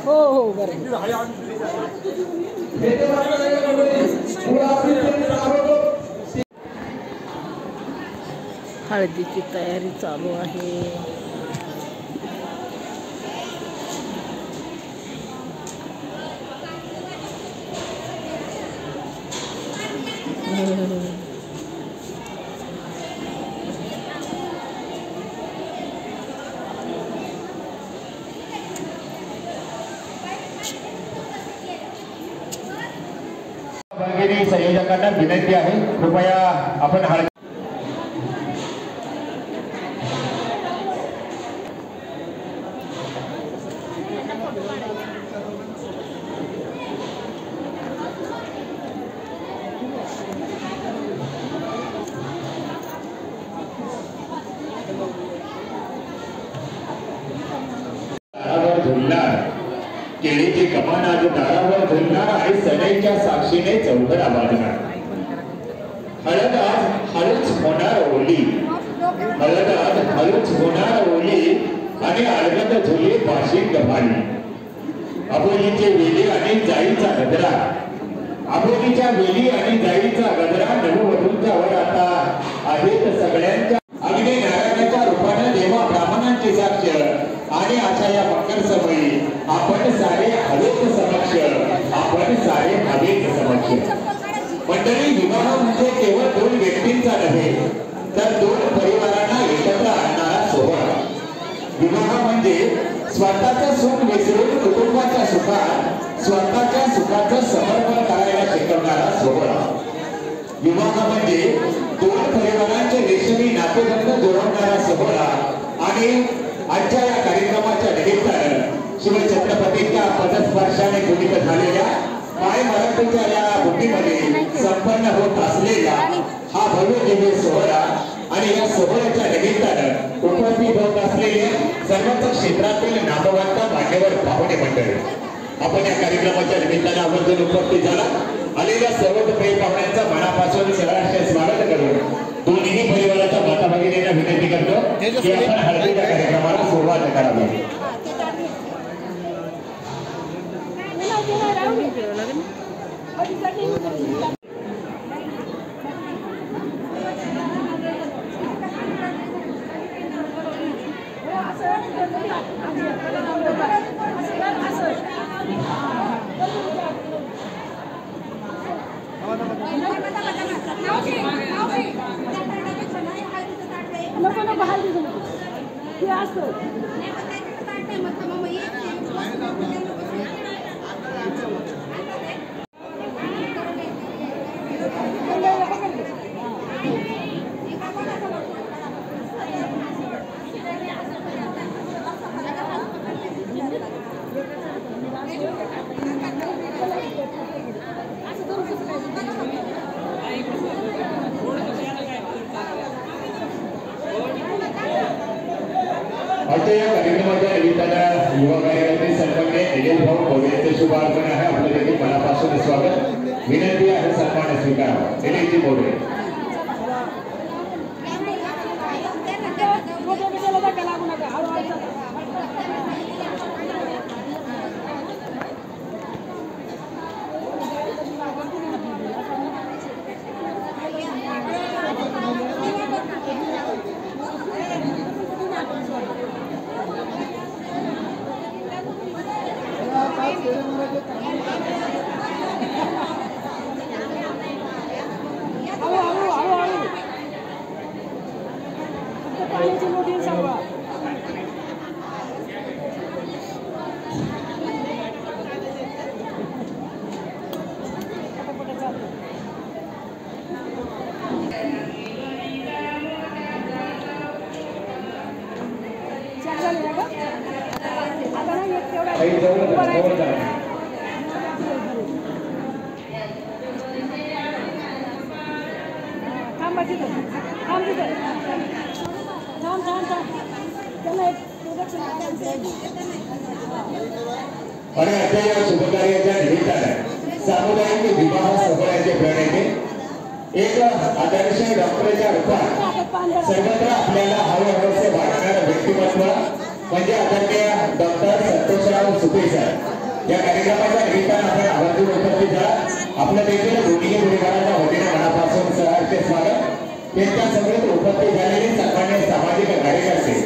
हो हो बरं हळदीची तयारी चालू आहे. भगिनी संयोजकांना विनंती आहे, कृपया आपण केळीची कमान आज दारावर झुलणार आणि सदैच्या साक्षीने चौघडा वाजणार. हळद आज हळूच होणार ओली, हळद आज हळूच होणार ओली आणि अलगद झुली पाशी गव्हाळी. आबोलीचे वेली आणि जाईचा गजरा, आबोलीच्या वेली आणि जाईचा गजरा नववधूंच्या वर आता आहेत सगळ्यांच्या. अग्नी नारायणाच्या रूपाने देवा ब्राह्मणांची साक्ष आणि अशा या मकर समयी आपण सारे हवेत समक्ष, आपण सारे हवेत समक्ष. मंडळी, विवाह म्हणजे केवळ दोन व्यक्तींचा नव्हे तर दोन परिवारांना एकत्र आणणारा सोहळा. विवाह म्हणजे स्वतःचं सुख विसरून कुटुंबाच्या सुखात स्वतःच्या सुखाचं समर्पण करायला शिकवणारा सोहळा. विवाह म्हणजे दोन परिवारांचे रेशमी नातेबंध जोडवणारा सोहळा. आणि आजच्या या कार्यक्रमाच्या निमित्तानं शिवछत्रपतींच्या पदस्पर्शाने गुणित झालेल्या माय मराठीच्या या भूमीमध्ये संपन्न होत असलेला हा भव्य दिव्य सोहळा आणि या सोहळ्याच्या निमित्तानं उपस्थित होत असलेले सर्वच क्षेत्रातील नामवंत मान्यवर पाहुणे मंडळी, आपण या कार्यक्रमाच्या निमित्तानं आवर्जून उपस्थित झाला. आलेल्या सर्व प्रिय पाहुण्यांचा मनापासून सहर्ष स्वागत करून दोन्ही परिवाराच्या माता भगिनींना विनंती करतो की आपण हळदीच्या कार्यक्रमाला सुरुवात करावी. आजच्या या कार्यक्रमाच्या निमित्तानं युवा कार्यकर्ते सन्माननीय निलेश भाऊ मोरे यांचे शुभ आगमन आहे. आपलं देखील मनापासून स्वागत, विनंती आहे सन्मान स्वीकारावा. निलेशजी मोरे. Oh, काही जवळ जा. आणि आता या शुभकार्याच्या निमित्ताने सामुदायिक विवाह सोहळ्याचे प्रणेते एक आदर्श डॉक्टरच्या रूपात सर्वत्र आपल्याला हवे वाटणारं व्यक्तिमत्व म्हणजे आदरणीय डॉक्टर संतोषराव सुपे सर या कार्यक्रमाच्या निमित्तानं आपण आवर्जून उपस्थित झाला. आपलं देखील दोन्ही परिवाराच्या वतीने मनापासून सहर्ष स्वागत. त्यांच्या सगळ्यात उपस्थित झालेले सन्मान्य सामाजिक कार्यकर्ते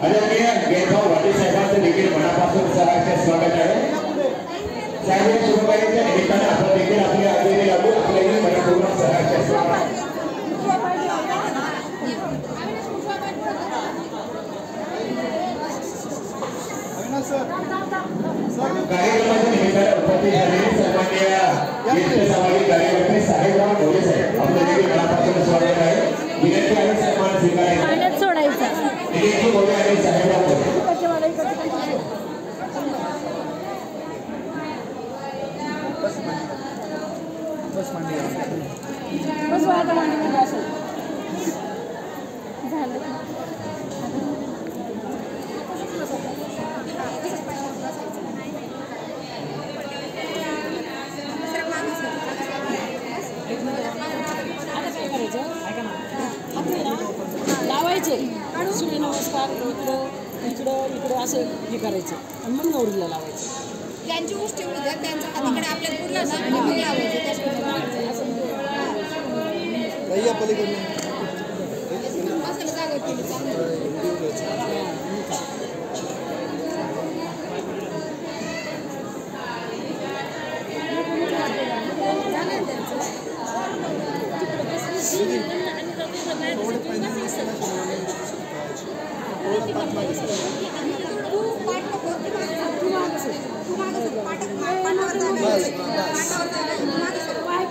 आदरणीय गेरभाऊ वाटे साहेबांचं देखील मनापासून सहर्ष स्वागत आहे. साहेब शुभकार्याच्या निमित्ताने आपण देखील आपली हजेरी लागू आपल्याही मनपूर्वक सहर्ष स्वागत. कार्यक्रमाच्या निमित्ताने उपस्थित झालेले सन्माननीय ज्येष्ठ सामाजिक कार्यकर्ते साहेबराव ढोले साहेब आपलं देखील मनापासून स्वागत आहे. विनंती आणि सन्मान स्वीकारायचा सोडायचा दिलीपजी बोले आणि साहेबराव बोले. लावायचे सूर्यनमस्कार इकडं इकडं असं हे करायचं आणि मग नवरीला लावायचं. त्यांची गोष्ट एवढी द्या त्यांच्या हातीकडे आपल्या पूर्ण लावायचं जागा केली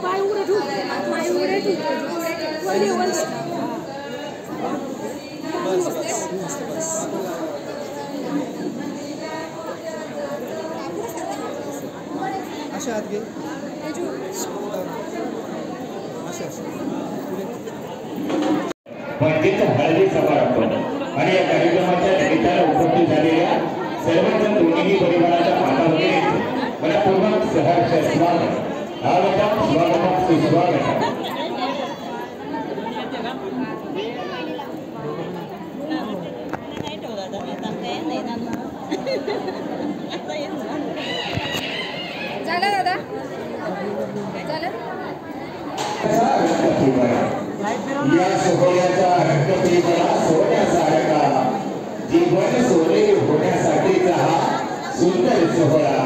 पाय उडे ठेवू पाय उडे ठेवू अशा आत घे पंडित हळदी समारंभ आणि या कार्यक्रमाच्या निमित्ताने उपस्थित झालेल्या सर्वजण दोन्ही परिवाराच्या माताभगिनी मनपूर्वक सहर्ष स्वागत. स्वागतम स्वागतम सुस्वागतम. झालं दादा झालं. या सोहळ्याचा रंगपिपळा सोहळ्यासारखा जीवन सोनेरी होण्यासाठीचा हा सुंदर सोहळा.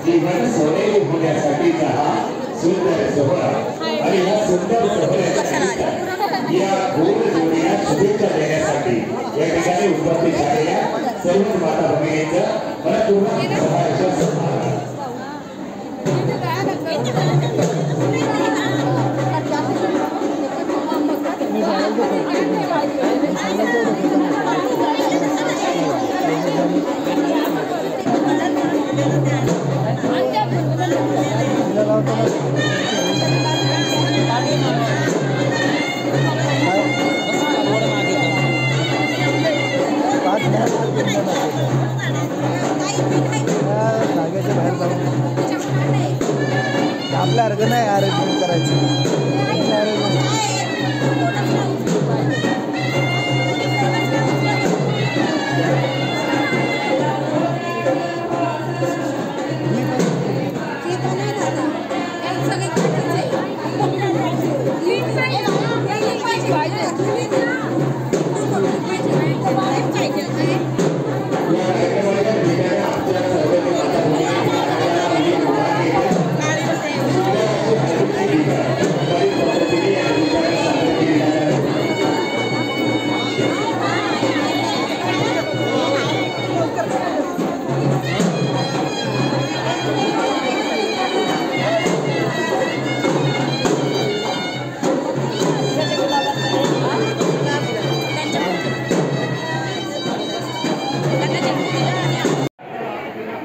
जीवन सोनेरी होण्यासाठीचा हा सुंदर सोहळा आणि ह्या सुंदर सोहळ्याच्या या गोड जोडीला शुभेच्छा देण्यासाठी या ठिकाणी उपस्थित झालेल्या सर्व माता भगिनींचं मनपूर्वक सहर्ष सन्मान. आपल्या अर्घ नाही आरोग्य करायचं.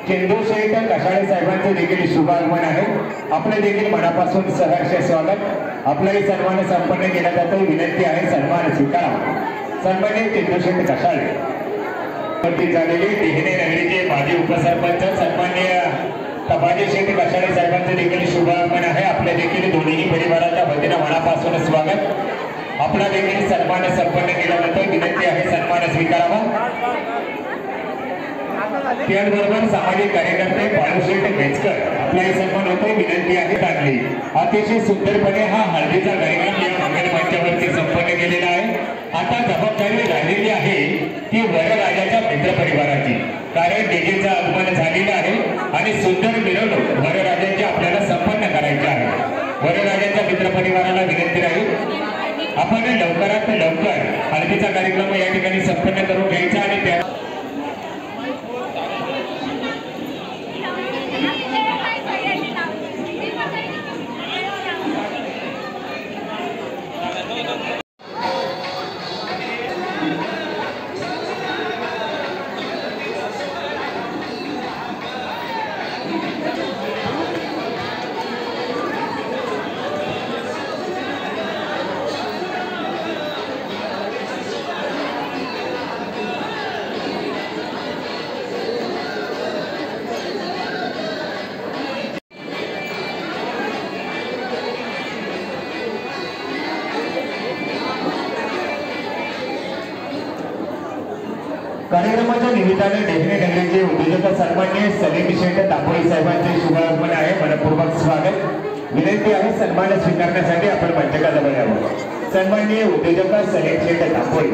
चेंदू शेठ कशाळे साहेबांचे देखील शुभ आगमन आहे. आपले देखील मनापासून सहर्ष स्वागत. आपलाही सन्मान संपन्न केला जातो. विनंती आहे सन्मान स्वीकारा. सन्माननीय चेंदू शेठ कशाळे उपस्थित झालेले टेहने नगरीचे माजी उपसरपंच सन्माननीय तपाजी शेठ कशाळे साहेबांचे देखील शुभ आगमन आहे. आपल्या देखील दोन्ही परिवाराच्या वतीनं मनापासून स्वागत. आपला देखील सन्मान संपन्न केला जातो. विनंती आहे सन्मान स्वीकारावा. त्याचबरोबर सामाजिक कार्यकर्ते बाळूशेठ मेचकर आपलाही सन्मान होतो. विनंती आहे चांगली. अतिशय सुंदरपणे हा हळदीचा कार्यक्रम या मंगल मंचावरती संपन्न केलेला आहे. आता जबाबदारी राहिलेली आहे ती वरराजाच्या मित्रपरिवाराची. कारण डीजेचं आगमन झालेलं आहे आणि सुंदर मिरवणूक वरराजाची आपल्याला संपन्न करायची आहे. वरराजाच्या मित्रपरिवाराला विनंती राहील आपण लवकरात लवकर हळदीचा कार्यक्रम या ठिकाणी संपन्न करून घ्यायचा आणि त्या कार्यक्रमाच्या निमित्ताने टेहने नगरीचे उद्योजक सन्माननीय सलीम शेठ तांबोळी साहेबांचे शुभ आगमन आहे. मनपूर्वक स्वागत. विनंती आहे सन्मान स्वीकारण्यासाठी आपण मंचकाजवळ यावं. सन्माननीय उद्योजक सलीम शेठ तांबोळी